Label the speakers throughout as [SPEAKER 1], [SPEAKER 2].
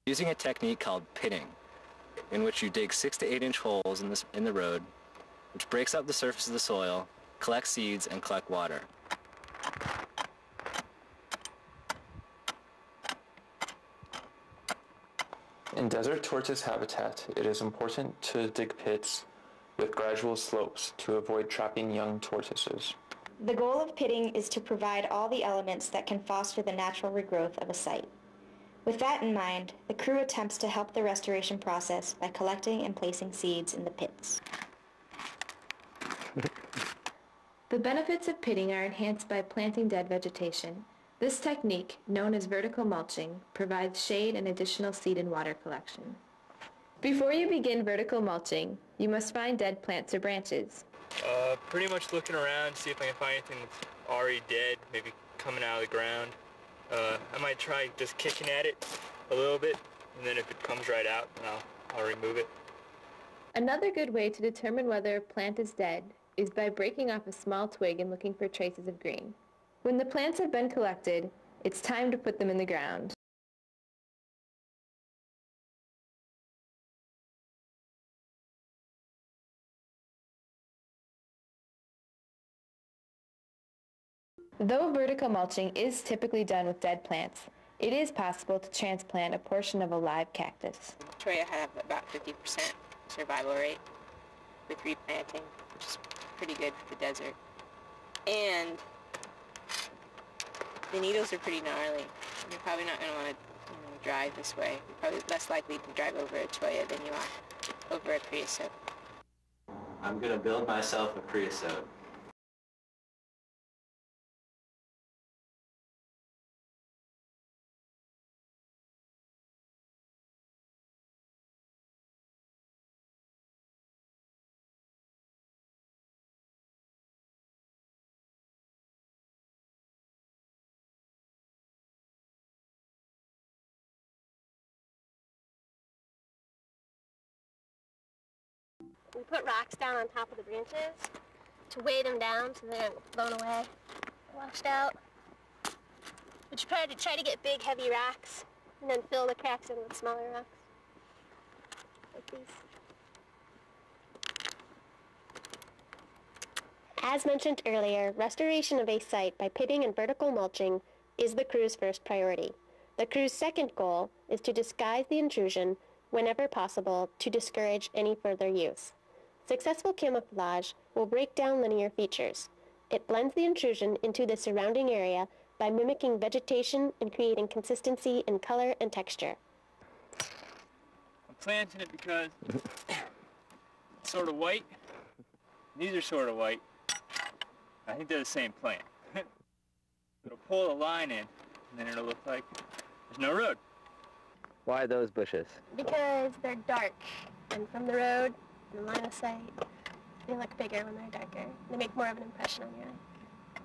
[SPEAKER 1] using a technique called pitting, in which you dig 6 to 8 inch holes in the road, which breaks up the surface of the soil, collects seeds, and collect water.
[SPEAKER 2] In desert tortoise habitat, it is important to dig pits with gradual slopes to avoid trapping young tortoises.
[SPEAKER 3] The goal of pitting is to provide all the elements that can foster the natural regrowth of a site. With that in mind, the crew attempts to help the restoration process by collecting and placing seeds in the pits.
[SPEAKER 4] The benefits of pitting are enhanced by planting dead vegetation. This technique, known as vertical mulching, provides shade and additional seed and water collection. Before you begin vertical mulching, you must find dead plants or branches.
[SPEAKER 5] Pretty much looking around, see if I can find anything that's already dead, maybe coming out of the ground. I might try just kicking at it a little bit, and then if it comes right out, then I'll remove it.
[SPEAKER 4] Another good way to determine whether a plant is dead is by breaking off a small twig and looking for traces of green. When the plants have been collected, it's time to put them in the ground. Though vertical mulching is typically done with dead plants, it is possible to transplant a portion of a live cactus.
[SPEAKER 6] Victoria have about 50% survival rate with replanting, which is pretty good for the desert. And the needles are pretty gnarly. You're probably not going to want to drive this way. You're probably less likely to drive over a cholla than you are over a creosote.
[SPEAKER 1] I'm going to build myself a creosote.
[SPEAKER 7] We put rocks down on top of the branches to weigh them down so they don't get blown away, washed out. We try to get big, heavy rocks and then fill the cracks in with smaller rocks, like these. As mentioned earlier, restoration of a site by pitting and vertical mulching is the crew's first priority. The crew's second goal is to disguise the intrusion whenever possible to discourage any further use. Successful camouflage will break down linear features. It blends the intrusion into the surrounding area by mimicking vegetation and creating consistency in color and texture.
[SPEAKER 5] I'm planting it because it's sort of white. These are sort of white. I think they're the same plant. It'll pull the line in, and then it'll look like there's no road.
[SPEAKER 1] Why those bushes?
[SPEAKER 7] Because they're dark, and from the road, and line of sight, they look bigger when they're darker. They make more of an impression on your eye.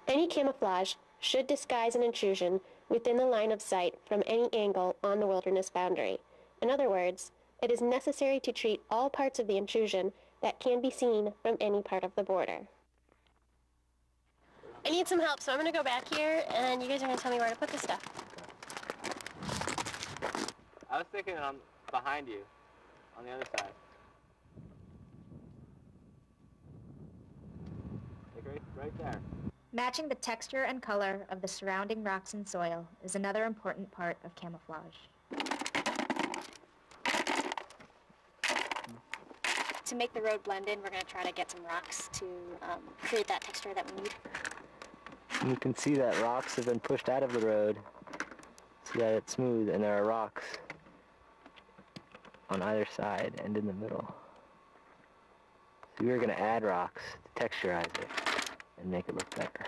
[SPEAKER 7] Any camouflage should disguise an intrusion within the line of sight from any angle on the wilderness boundary. In other words, it is necessary to treat all parts of the intrusion that can be seen from any part of the border. I need some help, so I'm going to go back here, and you guys are going to tell me where to put this stuff.
[SPEAKER 5] I was thinking behind you, on the other side. Like right there.
[SPEAKER 3] Matching the texture and color of the surrounding rocks and soil is another important part of camouflage. To make the road blend in, we're going to try to get some rocks to create that texture that we need.
[SPEAKER 1] You can see that rocks have been pushed out of the road. See that it's smooth, and there are rocks on either side and in the middle. So we're going to add rocks to texturize it and make it look better.